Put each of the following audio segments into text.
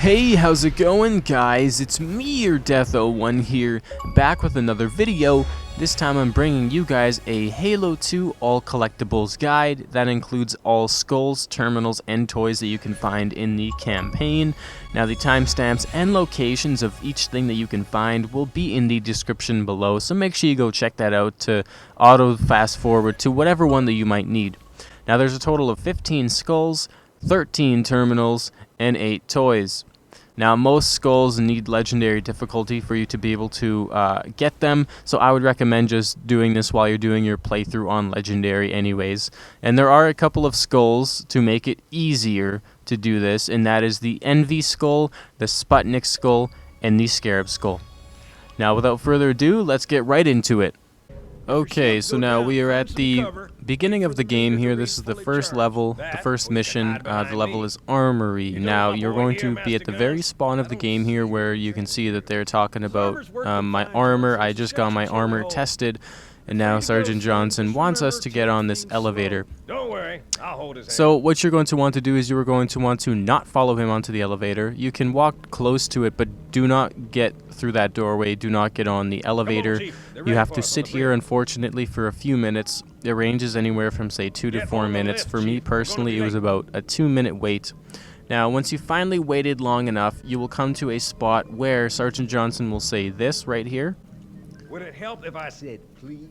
Hey, how's it going, guys? It's me, your Death01 here, back with another video. This time I'm bringing you guys a Halo 2 all collectibles guide that includes all skulls, terminals, and toys that you can find in the campaign. Now the timestamps and locations of each thing that you can find will be in the description below, so make sure you go check that out to auto fast forward to whatever one that you might need. Now there's a total of 15 skulls, 13 terminals, and 8 toys. Now most skulls need legendary difficulty for you to be able to get them, so I would recommend just doing this while you're doing your playthrough on legendary anyways. And there are a couple of skulls to make it easier to do this, and that is the Envy Skull, the Sputnik Skull, and the Scarab Skull. Now without further ado, let's get right into it. Okay, so now we are at the beginning of the game here. This is the first level, the first mission. The level is Armory. Now you're going to be at the very spawn of the game here where you can see that they're talking about my armor. I just got my armor tested, and now Sergeant Johnson wants us to get on this elevator. Don't worry, I'll hold his hand. So what you're going to want to do is you're going to want to not follow him onto the elevator. You can walk close to it, but do not get through that doorway. Do not get on the elevator. You have to sit here, unfortunately, for a few minutes. It ranges anywhere from, say, 2 to 4 minutes. For me, personally, it was about a 2-minute wait. Now, once you finally waited long enough, you will come to a spot where Sergeant Johnson will say this right here. Would it help if I said please?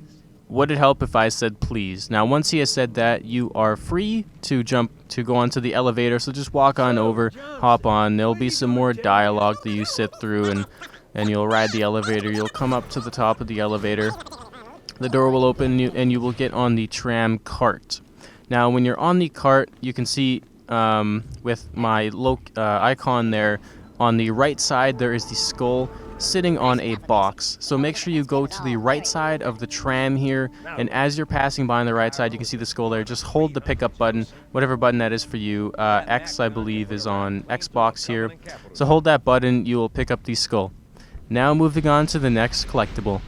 Would it help if I said please? Now, once he has said that, you are free to go onto the elevator, so just walk on over, hop on. There'll be some more dialogue that you sit through, and you'll ride the elevator. You'll come up to the top of the elevator. The door will open, and you will get on the tram cart. Now, when you're on the cart, you can see with my icon there, on the right side, there is the skull sitting on a box. So make sure you go to the right side of the tram here, and as you're passing by on the right side, you can see the skull there. Just hold the pickup button, whatever button that is for you. X, I believe, is on Xbox here. So hold that button, you will pick up the skull. Now moving on to the next collectible.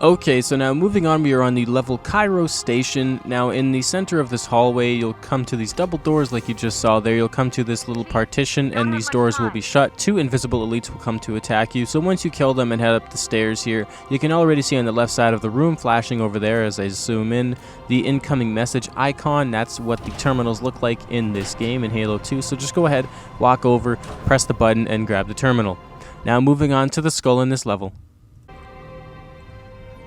Okay, so now moving on, we are on the level Cairo Station. Now in the center of this hallway, you'll come to these double doors like you just saw there. You'll come to this little partition, and these doors will be shut. 2 invisible elites will come to attack you. So once you kill them and head up the stairs here, you can already see on the left side of the room, flashing over there as I zoom in, the incoming message icon. That's what the terminals look like in this game in Halo 2. So just go ahead, walk over, press the button, and grab the terminal. Now moving on to the skull in this level.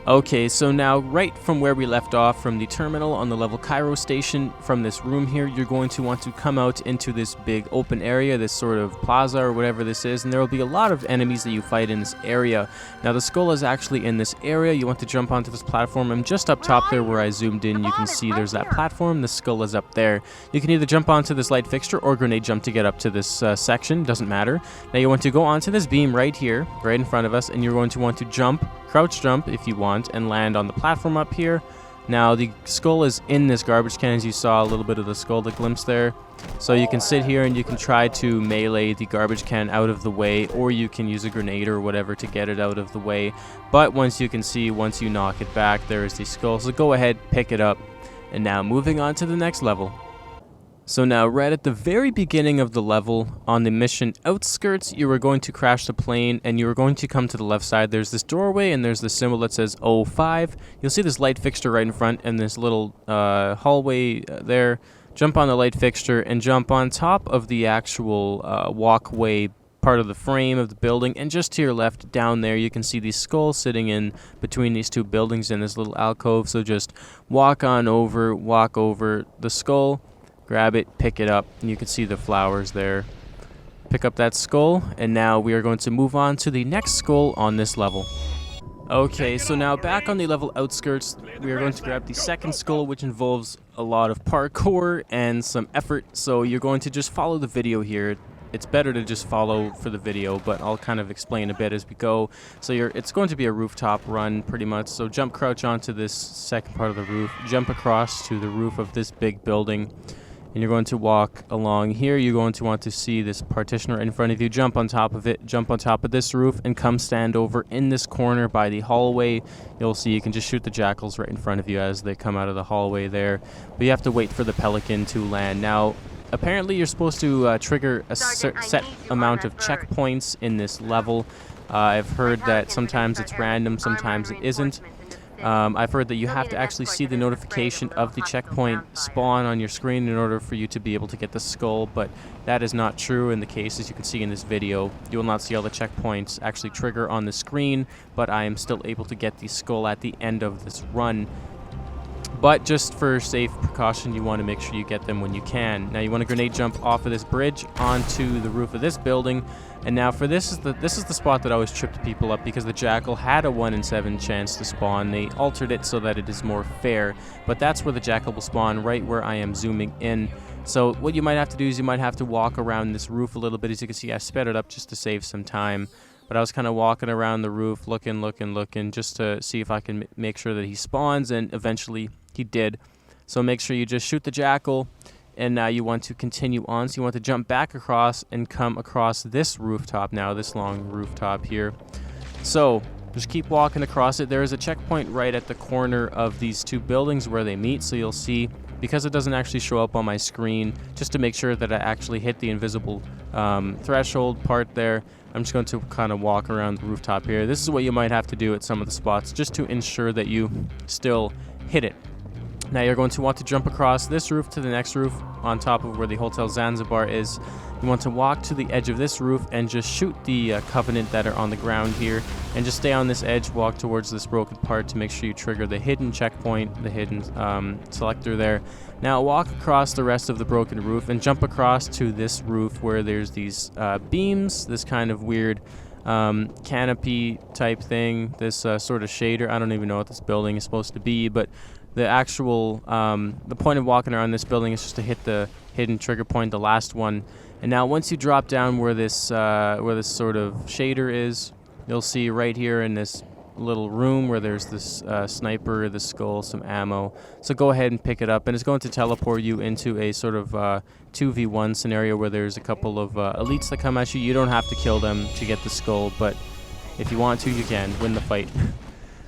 Okay, so now right from where we left off, from the terminal on the level Cairo Station, from this room here, you're going to want to come out into this big open area, this sort of plaza or whatever this is, and there will be a lot of enemies that you fight in this area. Now the skull is actually in this area. You want to jump onto this platform, and just up top there where I zoomed in, you can see there's that platform. The skull is up there. You can either jump onto this light fixture or grenade jump to get up to this section, doesn't matter. Now you want to go onto this beam right here, right in front of us, and you're going to want to jump, crouch jump if you want, and land on the platform up here. Now the skull is in this garbage can, as you saw a little bit of the skull that glimpsed there. So you can sit here and you can try to melee the garbage can out of the way, or you can use a grenade or whatever to get it out of the way. But once you knock it back, there is the skull. So go ahead, pick it up. And now moving on to the next level. So now, right at the very beginning of the level, on the mission Outskirts, you are going to crash the plane, and you are going to come to the left side. There's this doorway, and there's this symbol that says 05. You'll see this light fixture right in front, and this little hallway there. Jump on the light fixture, and jump on top of the actual walkway part of the frame of the building, and just to your left, down there, you can see the skull sitting in between these two buildings in this little alcove. So just walk over the skull, grab it, pick it up, and you can see the flowers there. Pick up that skull, and now we are going to move on to the next skull on this level. Okay, so now back on the level Outskirts, we are going to grab the second skull, which involves a lot of parkour and some effort, so you're going to just follow the video here. It's better to just follow for the video, but I'll kind of explain a bit as we go. So it's going to be a rooftop run, pretty much. So jump, crouch onto this second part of the roof, jump across to the roof of this big building, and you're going to walk along here. You're going to want to see this partition right in front of you. Jump on top of it, jump on top of this roof, and come stand over in this corner by the hallway. You'll see you can just shoot the jackals right in front of you as they come out of the hallway there. But you have to wait for the pelican to land. Now, apparently you're supposed to trigger a set amount of checkpoints in this level. I've heard that sometimes it's random, sometimes it isn't. I've heard that you have to actually see the notification of the checkpoint spawn on your screen in order for you to be able to get the skull, but that is not true in the case. As you can see in this video, you will not see all the checkpoints actually trigger on the screen, but I am still able to get the skull at the end of this run. But just for safe precaution, you want to make sure you get them when you can. Now you want to grenade jump off of this bridge onto the roof of this building. And now for this is the spot that always tripped people up, because the Jackal had a 1 in 7 chance to spawn. They altered it so that it is more fair, but that's where the Jackal will spawn, right where I am zooming in. So what you might have to do is you might have to walk around this roof a little bit. As you can see, I sped it up just to save some time. But I was kind of walking around the roof, looking, just to see if I can make sure that he spawns, and eventually he did. So make sure you just shoot the Jackal, and now you want to continue on. So you want to jump back across and come across this rooftop now, this long rooftop here. So just keep walking across it. There is a checkpoint right at the corner of these two buildings where they meet, so you'll see, because it doesn't actually show up on my screen, just to make sure that I actually hit the invisible threshold part there, I'm just going to kind of walk around the rooftop here. This is what you might have to do at some of the spots, just to ensure that you still hit it. Now you're going to want to jump across this roof to the next roof on top of where the Hotel Zanzibar is. You want to walk to the edge of this roof and just shoot the Covenant that are on the ground here, and just stay on this edge, walk towards this broken part to make sure you trigger the hidden checkpoint, the hidden selector there. Now walk across the rest of the broken roof and jump across to this roof where there's these beams, this kind of weird canopy type thing, this sort of shader. I don't even know what this building is supposed to be, but the actual the point of walking around this building is just to hit the hidden trigger point, the last one. And now once you drop down where this sort of shader is, you'll see right here in this little room where there's this sniper, the skull, some ammo. So go ahead and pick it up, and it's going to teleport you into a sort of 2v1 scenario where there's a couple of elites that come at you. You don't have to kill them to get the skull, but if you want to, you can win the fight.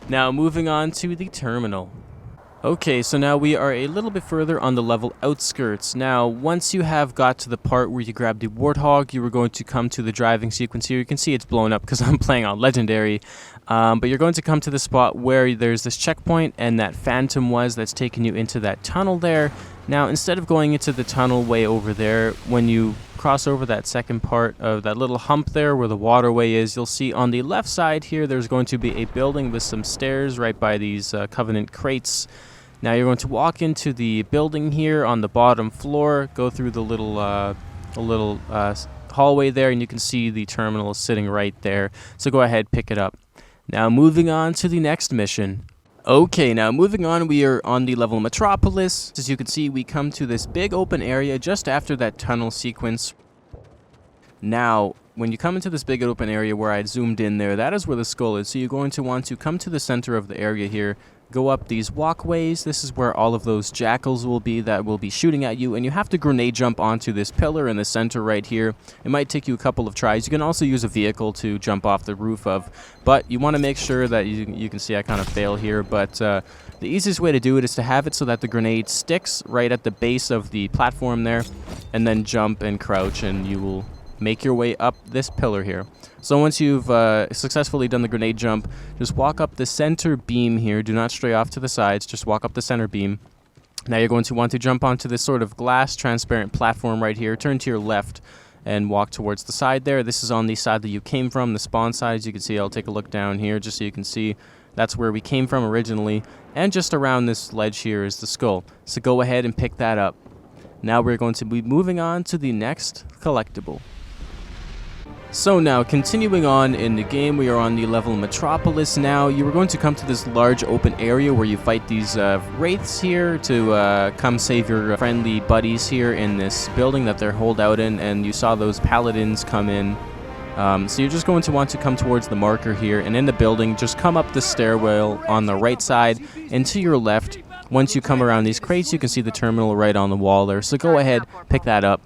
Now moving on to the terminal. Okay, so now we are a little bit further on the level Outskirts. Now, once you have got to the part where you grab the Warthog, you are going to come to the driving sequence here. You can see it's blown up because I'm playing on Legendary. But you're going to come to the spot where there's this checkpoint and that Phantom that's taking you into that tunnel there. Now, instead of going into the tunnel way over there, when you cross over that second part of that little hump there where the waterway is, you'll see on the left side here there's going to be a building with some stairs right by these Covenant crates. Now you're going to walk into the building here on the bottom floor, go through the little hallway there, and you can see the terminal is sitting right there. So go ahead, pick it up. Now moving on to the next mission. Okay, now moving on, we are on the level Metropolis. As you can see, we come to this big open area just after that tunnel sequence. Now, when you come into this big open area where I zoomed in there, that is where the skull is. So you're going to want to come to the center of the area here, go up these walkways. This is where all of those jackals will be that will be shooting at you, and you have to grenade jump onto this pillar in the center right here. It might take you a couple of tries. You can also use a vehicle to jump off the roof of, but you want to make sure that you can see I kind of fail here, but the easiest way to do it is to have it so that the grenade sticks right at the base of the platform there, and then jump and crouch, and you will make your way up this pillar here. So once you've successfully done the grenade jump, just walk up the center beam here. Do not stray off to the sides, just walk up the center beam. Now you're going to want to jump onto this sort of glass transparent platform right here. Turn to your left and walk towards the side there. This is on the side that you came from, the spawn side. As you can see, I'll take a look down here just so you can see that's where we came from originally. And just around this ledge here is the skull. So go ahead and pick that up. Now we're going to be moving on to the next collectible. So now, continuing on in the game, we are on the level Metropolis now. You are going to come to this large open area where you fight these wraiths here to come save your friendly buddies here in this building that they're holed out in, and you saw those paladins come in. So you're just going to want to come towards the marker here, and in the building, just come up the stairwell on the right side and to your left. Once you come around these crates, you can see the terminal right on the wall there. So go ahead, pick that up.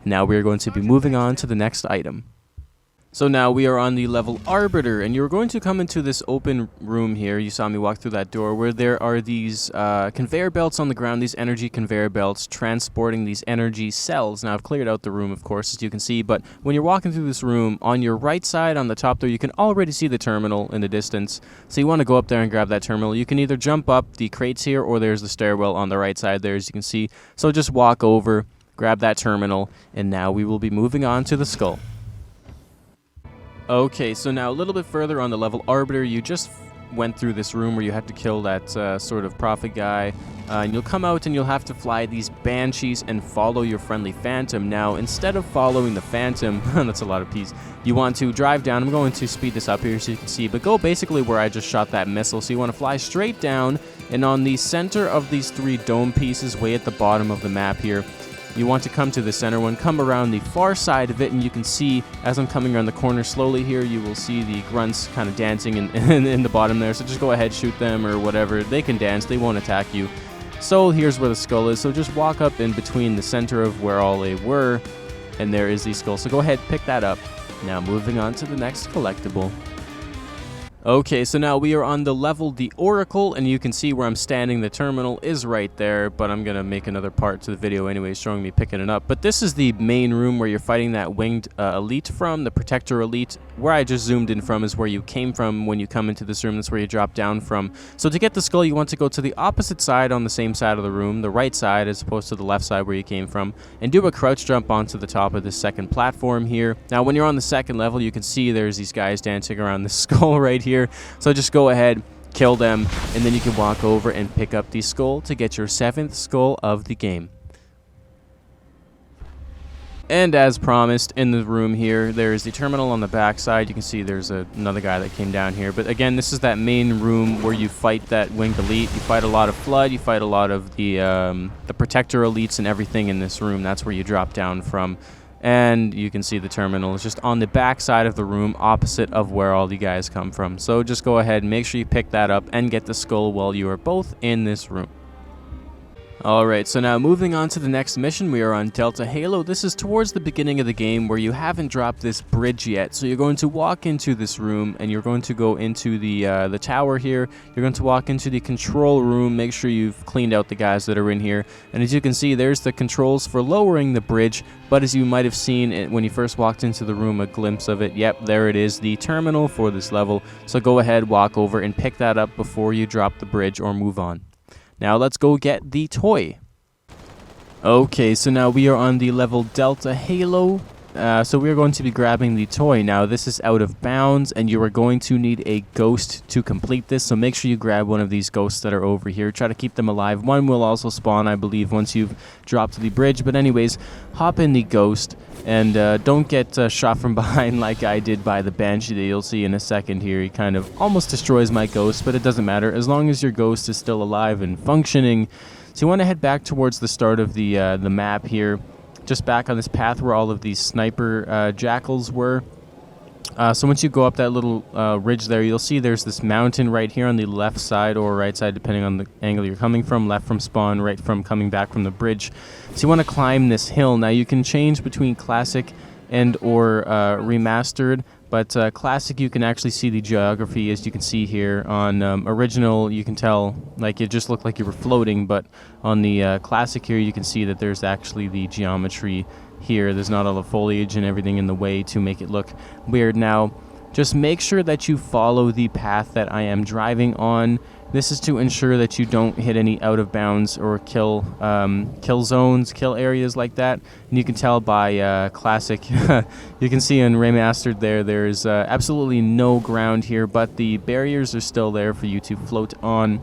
Now we're going to be moving on to the next item. So now we are on the level Arbiter, and you're going to come into this open room here. You saw me walk through that door where there are these conveyor belts on the ground, these energy conveyor belts transporting these energy cells. Now I've cleared out the room, of course, as you can see, but when you're walking through this room, on your right side on the top there, you can already see the terminal in the distance. So you want to go up there and grab that terminal. You can either jump up the crates here, or there's the stairwell on the right side there, as you can see. So just walk over, grab that terminal, and now we will be moving on to the skull. Okay, so now a little bit further on the level Arbiter, you just went through this room where you had to kill that sort of prophet guy, and you'll come out and you'll have to fly these banshees and follow your friendly phantom. Now, instead of following the phantom, that's a lot of P's, you want to drive down. I'm going to speed this up here so you can see, but go basically where I just shot that missile. So you want to fly straight down, and on the center of these three dome pieces, way at the bottom of the map here, you want to come to the center one, come around the far side of it, and you can see, as I'm coming around the corner slowly here, you will see the grunts kind of dancing in the bottom there. So just go ahead, shoot them or whatever. They can dance, they won't attack you. So here's where the skull is. So just walk up in between the center of where all they were, and there is the skull. So go ahead, pick that up. Now moving on to the next collectible. Okay, so now we are on the level The Oracle, and you can see where I'm standing. The terminal is right there, but I'm going to make another part to the video anyway, showing me picking it up. But this is the main room where you're fighting that winged elite from, the Protector Elite. Where I just zoomed in from is where you came from when you come into this room. That's where you drop down from. So to get the skull, you want to go to the opposite side on the same side of the room, the right side as opposed to the left side where you came from, and do a crouch jump onto the top of the second platform here. Now, when you're on the second level, you can see there's these guys dancing around the skull right here. So just go ahead, kill them, and then you can walk over and pick up the skull to get your 7th skull of the game. And as promised, in the room here, there is the terminal on the back side. You can see there's another guy that came down here. But again, this is that main room where you fight that winged elite. You fight a lot of Flood. You fight a lot of the Protector elites and everything in this room. That's where you drop down from. And you can see the terminal is just on the back side of the room, opposite of where all the guys come from. So just go ahead and make sure you pick that up and get the skull while you are both in this room. Alright, so now moving on to the next mission, we are on Delta Halo. This is towards the beginning of the game where you haven't dropped this bridge yet. So you're going to walk into this room and you're going to go into the tower here. You're going to walk into the control room, make sure you've cleaned out the guys that are in here. And as you can see, there's the controls for lowering the bridge. But as you might have seen it when you first walked into the room, a glimpse of it. Yep, there it is, the terminal for this level. So go ahead, walk over and pick that up before you drop the bridge or move on. Now let's go get the toy. Okay, so now we are on the level Delta Halo. So we are going to be grabbing the toy. Now this is out of bounds, and you are going to need a ghost to complete this. So make sure you grab one of these ghosts that are over here. Try to keep them alive. One will also spawn, I believe, once you've dropped the bridge. But anyways, hop in the ghost, and don't get shot from behind like I did by the Banshee that you'll see in a second here. He kind of almost destroys my ghost, but it doesn't matter as long as your ghost is still alive and functioning. So you want to head back towards the start of the map here, just back on this path where all of these sniper jackals were. So once you go up that little ridge there, you'll see there's this mountain right here on the left side or right side, depending on the angle you're coming from. Left from spawn, right from coming back from the bridge. So you want to climb this hill. Now you can change between classic and or remastered, but classic you can actually see the geography, as you can see here. On original you can tell like it just looked like you were floating, but on the classic here you can see that there's actually the geometry here. There's not all the foliage and everything in the way to make it look weird. Now just make sure that you follow the path that I am driving on. This is to ensure that you don't hit any out of bounds or kill zones, kill areas like that. And you can tell by classic, you can see in remastered there's absolutely no ground here, but the barriers are still there for you to float on.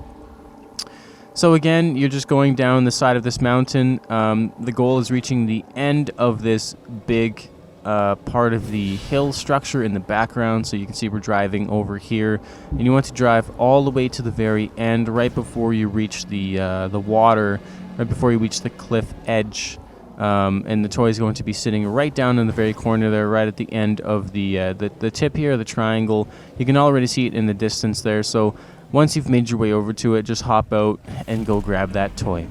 So again, you're just going down the side of this mountain. The goal is reaching the end of this big part of the hill structure in the background. So you can see we're driving over here, and you want to drive all the way to the very end, right before you reach the water, right before you reach the cliff edge. And the toy is going to be sitting right down in the very corner there, right at the end of the tip here, the triangle. You can already see it in the distance there. So once you've made your way over to it, just hop out and go grab that toy.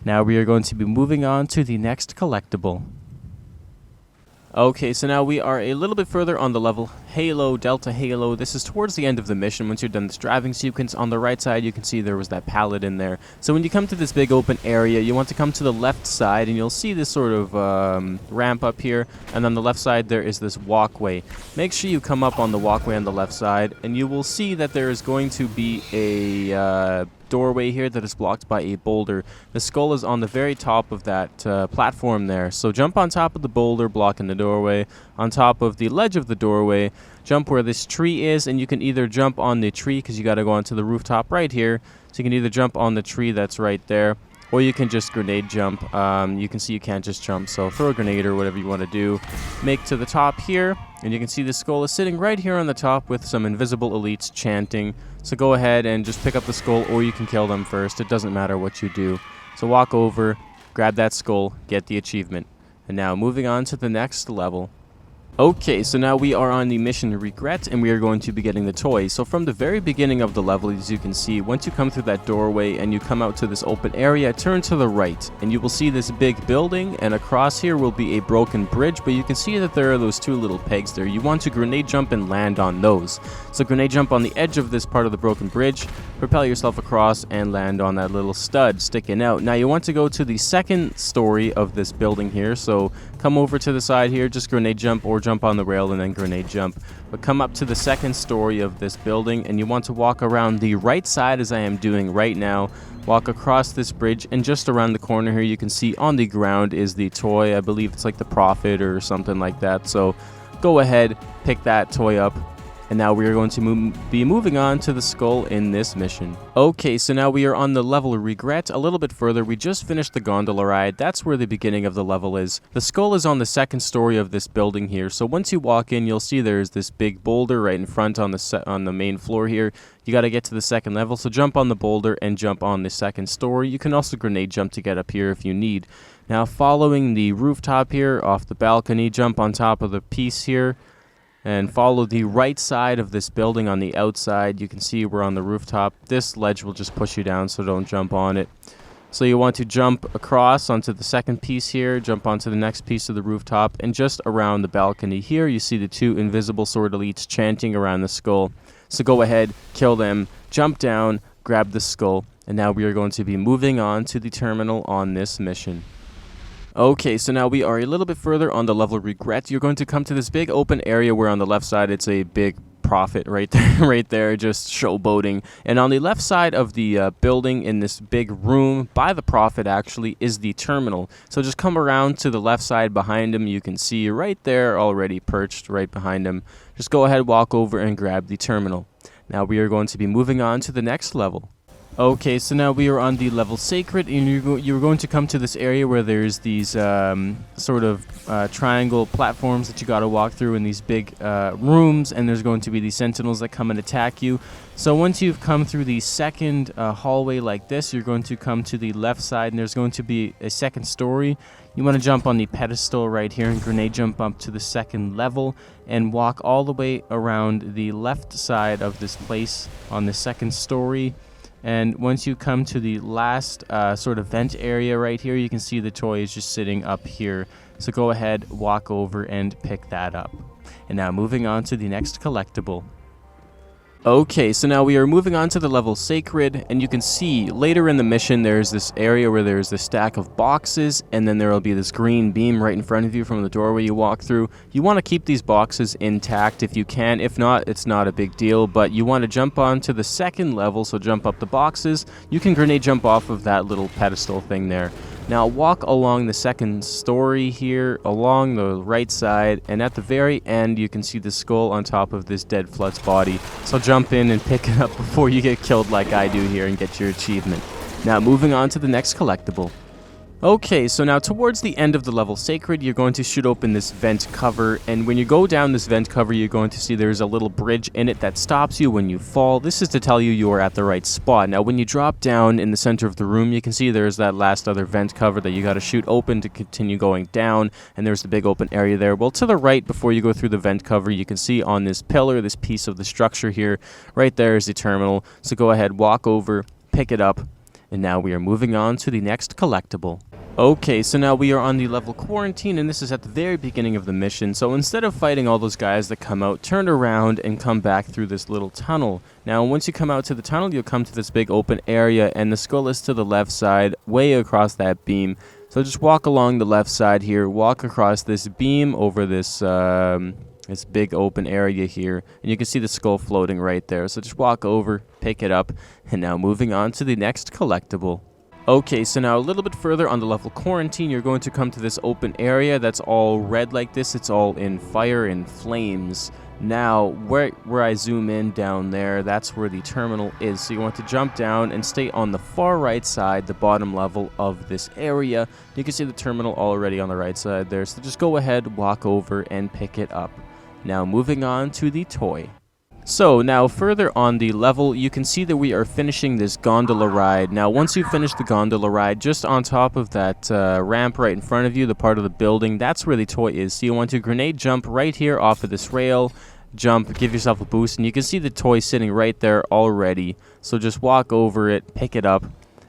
Now we are going to be moving on to the next collectible. Okay, so now we are a little bit further on the level Halo, Delta Halo. This is towards the end of the mission. Once you're done this driving sequence, on the right side you can see there was that pallet in there. So when you come to this big open area, you want to come to the left side, and you'll see this sort of ramp up here, and on the left side there is this walkway. Make sure you come up on the walkway on the left side, and you will see that there is going to be a doorway here that is blocked by a boulder. The skull is on the very top of that platform there, so jump on top of the boulder blocking the doorway, on top of the ledge of the doorway, jump where this tree is, and you can either jump on the tree because you got to go onto the rooftop right here, so you can either jump on the tree that's right there, or you can just grenade jump. You can see you can't just jump, so throw a grenade or whatever you want to do. Make to the top here, and you can see the skull is sitting right here on the top with some invisible elites chanting. So go ahead and just pick up the skull, or you can kill them first. It doesn't matter what you do. So walk over, grab that skull, get the achievement. And now moving on to the next level. Okay, so now we are on the mission Regret, and we are going to be getting the toy. So from the very beginning of the level, as you can see, once you come through that doorway and you come out to this open area, turn to the right, and you will see this big building, and across here will be a broken bridge, but you can see that there are those two little pegs there. You want to grenade jump and land on those. So grenade jump on the edge of this part of the broken bridge, propel yourself across, and land on that little stud sticking out. Now you want to go to the second story of this building here, so come over to the side here, just grenade jump or jump on the rail and then grenade jump. But come up to the second story of this building, and you want to walk around the right side as I am doing right now. Walk across this bridge, and just around the corner here you can see on the ground is the toy. I believe it's like the Prophet or something like that. So go ahead, pick that toy up. And now we are going to be moving on to the skull in this mission. Okay, so now we are on the level Regret. A little bit further, we just finished the gondola ride. That's where the beginning of the level is. The skull is on the second story of this building here. So once you walk in, you'll see there's this big boulder right in front on the main floor here. You got to get to the second level, so jump on the boulder and jump on the second story. You can also grenade jump to get up here if you need. Now following the rooftop here off the balcony, jump on top of the piece here, and follow the right side of this building on the outside. You can see we're on the rooftop. This ledge will just push you down, so don't jump on it. So you want to jump across onto the second piece here, jump onto the next piece of the rooftop, and just around the balcony here, you see the two invisible sword elites chanting around the skull. So go ahead, kill them, jump down, grab the skull, and now we are going to be moving on to the terminal on this mission. Okay, so now we are a little bit further on the level Regret. You're going to come to this big open area where on the left side it's a big Prophet right there, just showboating. And on the left side of the building in this big room by the Prophet actually is the terminal. So just come around to the left side behind him. You can see right there already perched right behind him. Just go ahead, walk over and grab the terminal. Now we are going to be moving on to the next level. Okay, so now we are on the level Sacred, and you're going to come to this area where there's these sort of triangle platforms that you got to walk through in these big rooms, and there's going to be these sentinels that come and attack you. So once you've come through the second hallway like this, you're going to come to the left side, and there's going to be a second story. You want to jump on the pedestal right here and grenade jump up to the second level and walk all the way around the left side of this place on the second story. And once you come to the last sort of vent area right here, you can see the toy is just sitting up here. So go ahead, walk over and pick that up. And now moving on to the next collectible. Okay, so now we are moving on to the level Sacred, and you can see later in the mission there's this area where there's this stack of boxes, and then there will be this green beam right in front of you from the doorway you walk through. You want to keep these boxes intact if you can. If not, it's not a big deal, but you want to jump on to the second level, so jump up the boxes. You can grenade jump off of that little pedestal thing there. Now walk along the second story here, along the right side, and at the very end you can see the skull on top of this dead Flood's body. So jump in and pick it up before you get killed like I do here and get your achievement. Now moving on to the next collectible. Okay, so now towards the end of the level Sacred, you're going to shoot open this vent cover, and when you go down this vent cover, you're going to see there's a little bridge in it that stops you when you fall. This is to tell you are at the right spot. Now, when you drop down in the center of the room, you can see there's that last other vent cover that you got to shoot open to continue going down, and there's the big open area there. Well, to the right, before you go through the vent cover, you can see on this pillar, this piece of the structure here, right there is the terminal. So go ahead, walk over, pick it up, and now we are moving on to the next collectible. Okay, so now we are on the level Quarantine, and this is at the very beginning of the mission. So instead of fighting all those guys that come out, turn around and come back through this little tunnel. Now, once you come out to the tunnel, you'll come to this big open area, and the skull is to the left side, way across that beam. So just walk along the left side here, walk across this beam over this this big open area here, and you can see the skull floating right there. So just walk over, pick it up, and now moving on to the next collectible. Okay, so now a little bit further on the level Quarantine, you're going to come to this open area that's all red like this. It's all in fire and flames. Now, where I zoom in down there, that's where the terminal is. So you want to jump down and stay on the far right side, the bottom level of this area. You can see the terminal already on the right side there. So just go ahead, walk over, and pick it up. Now, moving on to the toy. So now further on the level, you can see that we are finishing this gondola ride. Now once you finish the gondola ride, just on top of that ramp right in front of you, the part of the building, that's where the toy is. So you want to grenade jump right here off of this rail, jump, give yourself a boost, and you can see the toy sitting right there already. So just walk over it, pick it up,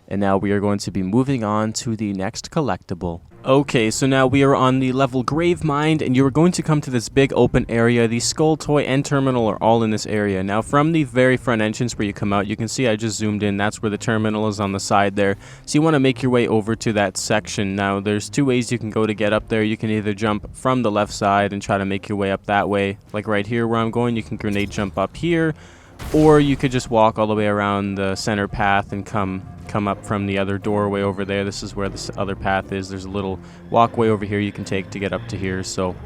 and now we are going to be moving on to the next collectible. Okay, so now we are on the level Gravemind, and you are going to come to this big open area. The skull, toy, and terminal are all in this area. Now, from the very front entrance where you come out, you can see I just zoomed in. That's where the terminal is on the side there. So you want to make your way over to that section. Now, there's two ways you can go to get up there. You can either jump from the left side and try to make your way up that way. Like right here where I'm going, you can grenade jump up here. Or you could just walk all the way around the center path and come up from the other doorway over there. This is where this other path is. There's a little walkway over here you can take to get up to here. So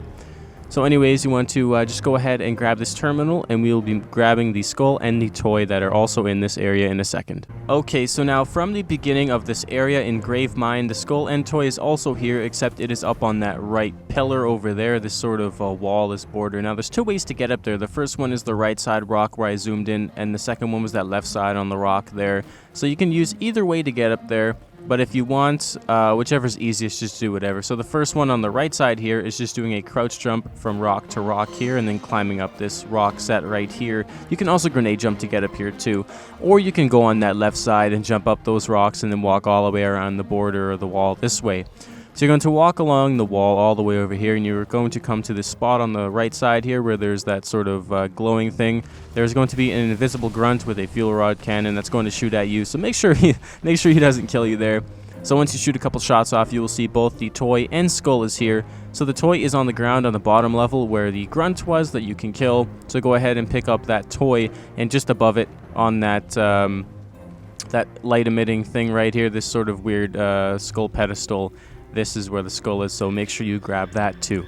anyways, you want to just go ahead and grab this terminal, and we will be grabbing the skull and the toy that are also in this area in a second. Okay, so now from the beginning of this area in Gravemind, the skull and toy is also here, except it is up on that right pillar over there, this sort of wall, this border. Now there's two ways to get up there. The first one is the right side rock where I zoomed in, and the second one was that left side on the rock there. So you can use either way to get up there. But if you want, whichever's easiest, just do whatever. So the first one on the right side here is just doing a crouch jump from rock to rock here and then climbing up this rock set right here. You can also grenade jump to get up here too. Or you can go on that left side and jump up those rocks and then walk all the way around the border or the wall this way. So you're going to walk along the wall all the way over here, and you're going to come to this spot on the right side here where there's that sort of glowing thing. There's going to be an invisible grunt with a fuel rod cannon that's going to shoot at you. So make sure he doesn't kill you there. So once you shoot a couple shots off, you will see both the toy and skull is here. So the toy is on the ground on the bottom level where the grunt was that you can kill. So go ahead and pick up that toy, and just above it on that that light emitting thing right here, this sort of weird skull pedestal. This is where the skull is, so make sure you grab that too.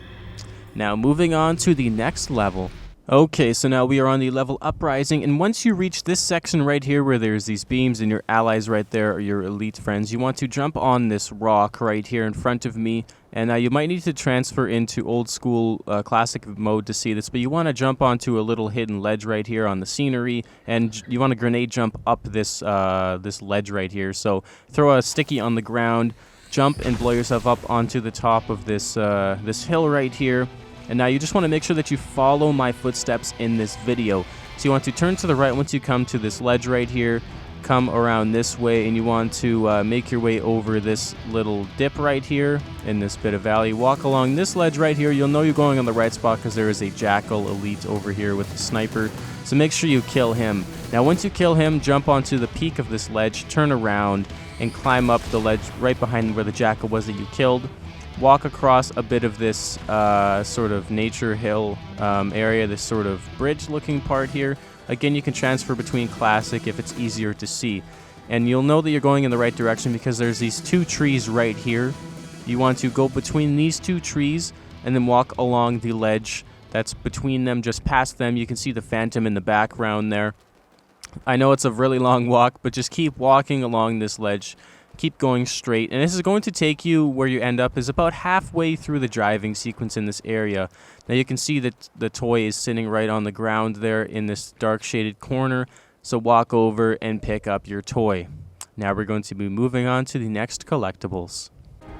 Now moving on to the next level. Okay, so now we are on the level Uprising, and once you reach this section right here where there's these beams and your allies right there, or your elite friends, you want to jump on this rock right here in front of me. And now you might need to transfer into old school classic mode to see this, but you want to jump onto a little hidden ledge right here on the scenery, and you want to grenade jump up this this ledge right here. So throw a sticky on the ground, jump and blow yourself up onto the top of this this hill right here. And now you just want to make sure that you follow my footsteps in this video. So you want to turn to the right once you come to this ledge right here, come around this way, and you want to make your way over this little dip right here in this bit of valley. Walk along this ledge right here. You'll know you're going on the right spot because there is a jackal elite over here with the sniper. So make sure you kill him. Now once you kill him, jump onto the peak of this ledge, turn around, and climb up the ledge right behind where the jackal was that you killed. Walk across a bit of this sort of nature hill area, this sort of bridge looking part here. Again, you can transfer between classic if it's easier to see. And you'll know that you're going in the right direction because there's these two trees right here. You want to go between these two trees and then walk along the ledge that's between them, just past them. You can see the phantom in the background there. I know it's a really long walk, but just keep walking along this ledge. Keep going straight, and this is going to take you where you end up is about halfway through the driving sequence in this area. Now you can see that the toy is sitting right on the ground there in this dark shaded corner, so walk over and pick up your toy. Now we're going to be moving on to the next collectibles.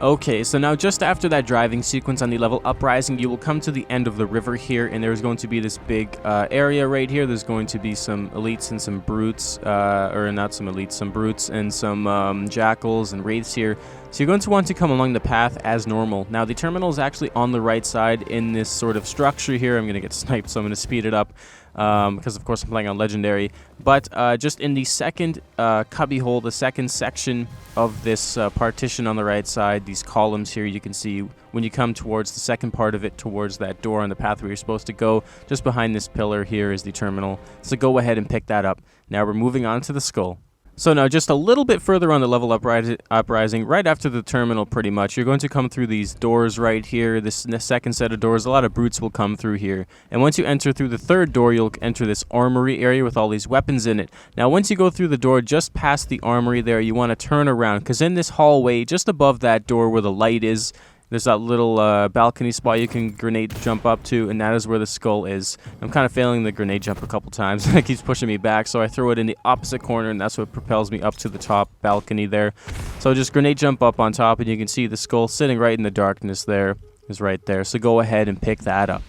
Okay, so now just after that driving sequence on the level Uprising, you will come to the end of the river here, and there's going to be this big area right here. There's going to be some elites and some brutes, or not some elites, some brutes and some jackals and wraiths here. So you're going to want to come along the path as normal. Now the terminal is actually on the right side in this sort of structure here. I'm going to get sniped, so I'm going to speed it up because of course I'm playing on Legendary. But just in the second cubby hole, the second section of this partition on the right side, these columns here, you can see when you come towards the second part of it, towards that door on the path where you're supposed to go, just behind this pillar here is the terminal. So go ahead and pick that up. Now we're moving on to the skull. So now just a little bit further on the level uprising, right after the terminal pretty much, you're going to come through these doors right here, this second set of doors. A lot of brutes will come through here. And once you enter through the third door, you'll enter this armory area with all these weapons in it. Now once you go through the door just past the armory there, you want to turn around, because in this hallway, just above that door where the light is, there's that little balcony spot you can grenade jump up to, and that is where the skull is. I'm kind of failing the grenade jump a couple times. It keeps pushing me back, so I throw it in the opposite corner, and that's what propels me up to the top balcony there. So just grenade jump up on top, and you can see the skull sitting right in the darkness there. Is right there. So go ahead and pick that up.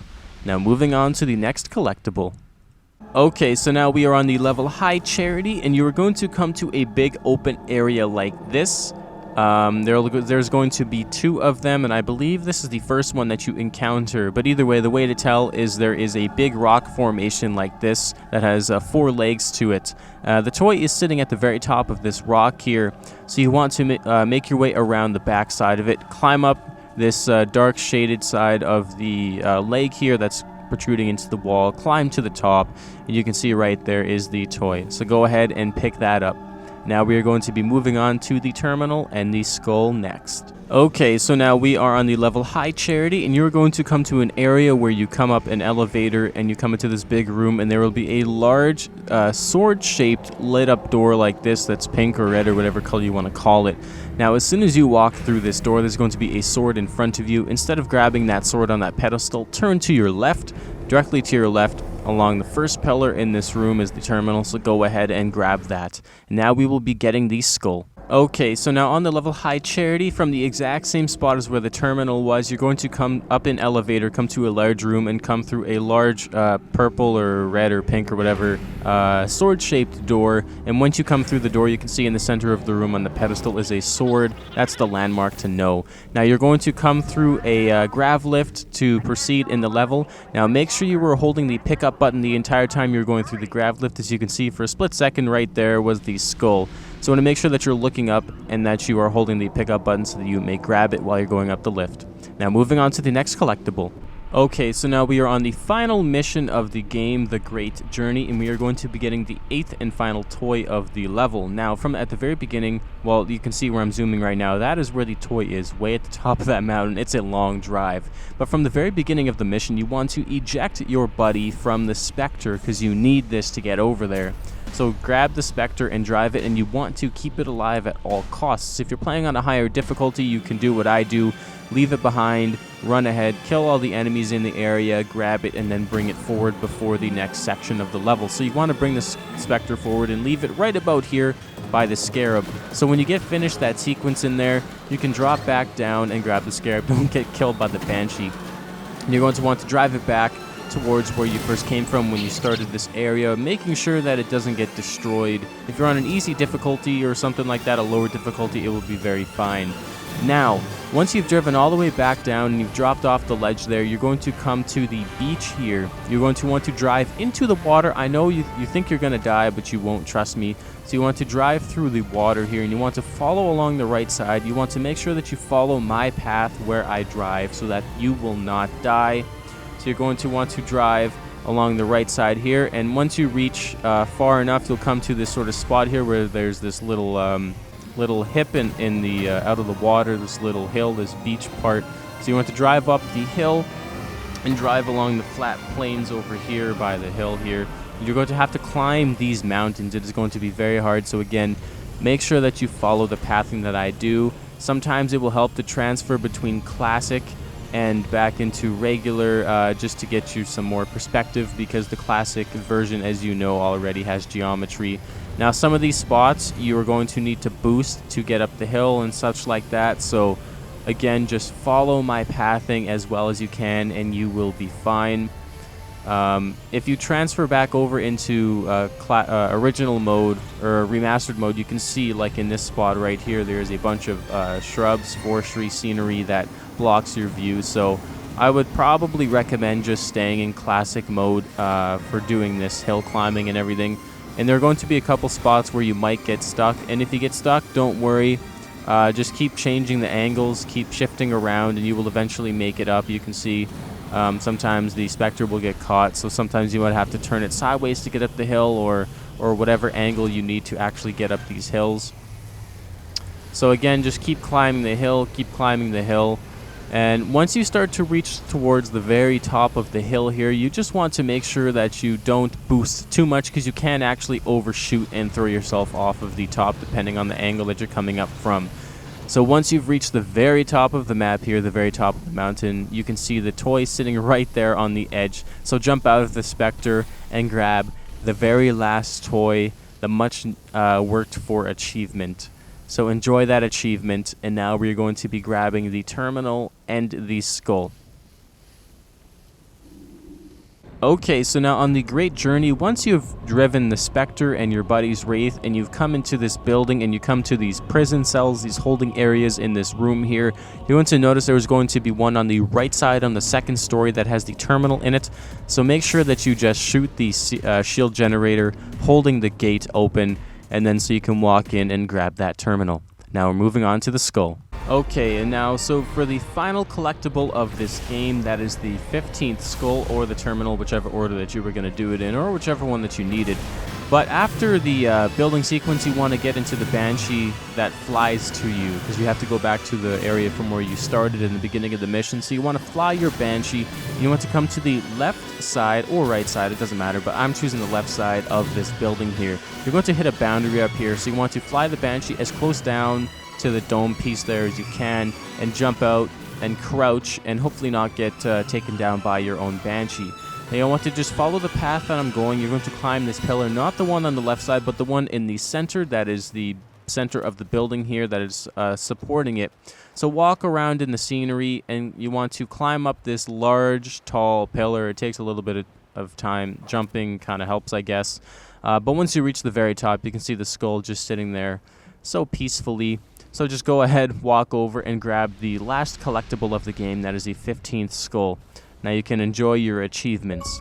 Now moving on to the next collectible. Okay, so now we are on the level high charity, and you are going to come to a big open area like this. There's going to be 2 of them, and I believe this is the first one that you encounter. But either way, the way to tell is there is a big rock formation like this that has 4 legs to it. The toy is sitting at the very top of this rock here, so you want to make your way around the back side of it, climb up this dark shaded side of the leg here that's protruding into the wall, climb to the top, and you can see right there is the toy. So go ahead and pick that up. Now we are going to be moving on to the terminal and the skull next. Okay, so now we are on the level high charity, and you're going to come to an area where you come up an elevator and you come into this big room, and there will be a large sword-shaped lit up door like this that's pink or red or whatever color you want to call it. Now as soon as you walk through this door, there's going to be a sword in front of you. Instead of grabbing that sword on that pedestal, turn to your left, directly to your left. Along the first pillar in this room is the terminal, so go ahead and grab that. Now we will be getting the skull. Okay, so now on the level high charity, from the exact same spot as where the terminal was, you're going to come up an elevator, come to a large room, and come through a large purple or red or pink or whatever sword-shaped door. And once you come through the door, you can see in the center of the room on the pedestal is a sword. That's the landmark to know. Now you're going to come through a grav lift to proceed in the level. Now make sure you were holding the pickup button the entire time you're going through the grav lift. As you can see, for a split second right there was the skull. So you want to make sure that you're looking up and that you are holding the pickup button so that you may grab it while you're going up the lift. Now moving on to the next collectible. Okay, so now we are on the final mission of the game, The Great Journey, and we are going to be getting the 8th and final toy of the level. Now, from at the very beginning, well, you can see where I'm zooming right now. That is where the toy is, way at the top of that mountain. It's a long drive. But from the very beginning of the mission, you want to eject your buddy from the Spectre because you need this to get over there. So grab the Spectre and drive it, and you want to keep it alive at all costs. If you're playing on a higher difficulty, you can do what I do. Leave it behind, run ahead, kill all the enemies in the area, grab it, and then bring it forward before the next section of the level. So you want to bring the Spectre forward and leave it right about here by the Scarab. So when you get finished that sequence in there, you can drop back down and grab the Scarab. Don't get killed by the Banshee. And you're going to want to drive it back towards where you first came from when you started this area, making sure that it doesn't get destroyed. If you're on an easy difficulty or something like that, a lower difficulty, it will be very fine. Now, once you've driven all the way back down and you've dropped off the ledge there, you're going to come to the beach here. You're going to want to drive into the water. I know you think you're going to die, but you won't, trust me. So you want to drive through the water here, and you want to follow along the right side. You want to make sure that you follow my path where I drive so that you will not die. So you're going to want to drive along the right side here, and once you reach far enough, you'll come to this sort of spot here where there's this little hip in the out of the water, this little hill, this beach part. So you want to drive up the hill and drive along the flat plains over here by the hill here. You're going to have to climb these mountains. It is going to be very hard. So again, make sure that you follow the pathing that I do. Sometimes it will help to transfer between classic and back into regular just to get you some more perspective, because the classic version, as you know, already has geometry. Now some of these spots you are going to need to boost to get up the hill and such like that, so again, just follow my pathing as well as you can and you will be fine. If you transfer back over into original mode or remastered mode, you can see, like in this spot right here, there's a bunch of shrubs, forestry, scenery that blocks your view. So I would probably recommend just staying in classic mode for doing this hill climbing and everything. And there are going to be a couple spots where you might get stuck. And if you get stuck, don't worry. Just keep changing the angles, keep shifting around, and you will eventually make it up. You can see sometimes the Spectre will get caught, so sometimes you might have to turn it sideways to get up the hill, or whatever angle you need to actually get up these hills. So again, just keep climbing the hill, keep climbing the hill. And once you start to reach towards the very top of the hill here, you just want to make sure that you don't boost too much, because you can actually overshoot and throw yourself off of the top depending on the angle that you're coming up from. So once you've reached the very top of the map here, the very top of the mountain, you can see the toy sitting right there on the edge. So jump out of the Spectre and grab the very last toy, the much worked for achievement. So enjoy that achievement, and now we're going to be grabbing the terminal and the skull. Okay, so now on the great journey, once you've driven the Spectre and your buddy's Wraith, and you've come into this building, and you come to these prison cells, these holding areas in this room here, you're going to notice there's going to be one on the right side on the second story that has the terminal in it. So make sure that you just shoot the shield generator, holding the gate open, and then so you can walk in and grab that terminal. Now we're moving on to the skull. Okay, and now, so for the final collectible of this game, that is the 15th skull, or the terminal, whichever order that you were going to do it in, or whichever one that you needed. But after the building sequence, you want to get into the Banshee that flies to you, because you have to go back to the area from where you started in the beginning of the mission. So you want to fly your Banshee, and you want to come to the left side, or right side, it doesn't matter, but I'm choosing the left side of this building here. You're going to hit a boundary up here, so you want to fly the Banshee as close down to the dome piece there as you can, and jump out and crouch and hopefully not get taken down by your own Banshee. Now you want to just follow the path that I'm going. You're going to climb this pillar, not the one on the left side, but the one in the center. That is the center of the building here that is supporting it. So walk around in the scenery, and you want to climb up this large, tall pillar. It takes a little bit of time. Jumping kind of helps, I guess. But once you reach the very top, you can see the skull just sitting there so peacefully. So just go ahead, walk over, and grab the last collectible of the game. That is the 15th skull. Now you can enjoy your achievements.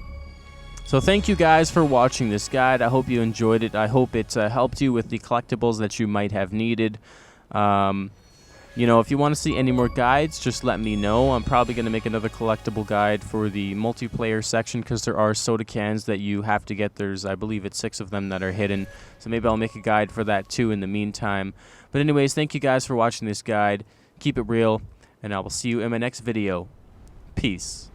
So thank you guys for watching this guide. I hope you enjoyed it. I hope it helped you with the collectibles that you might have needed. You know, if you want to see any more guides, just let me know. I'm probably going to make another collectible guide for the multiplayer section, because there are soda cans that you have to get. There's, I believe it's 6 of them that are hidden. So maybe I'll make a guide for that too in the meantime. But anyways, thank you guys for watching this guide. Keep it real, and I will see you in my next video. Peace.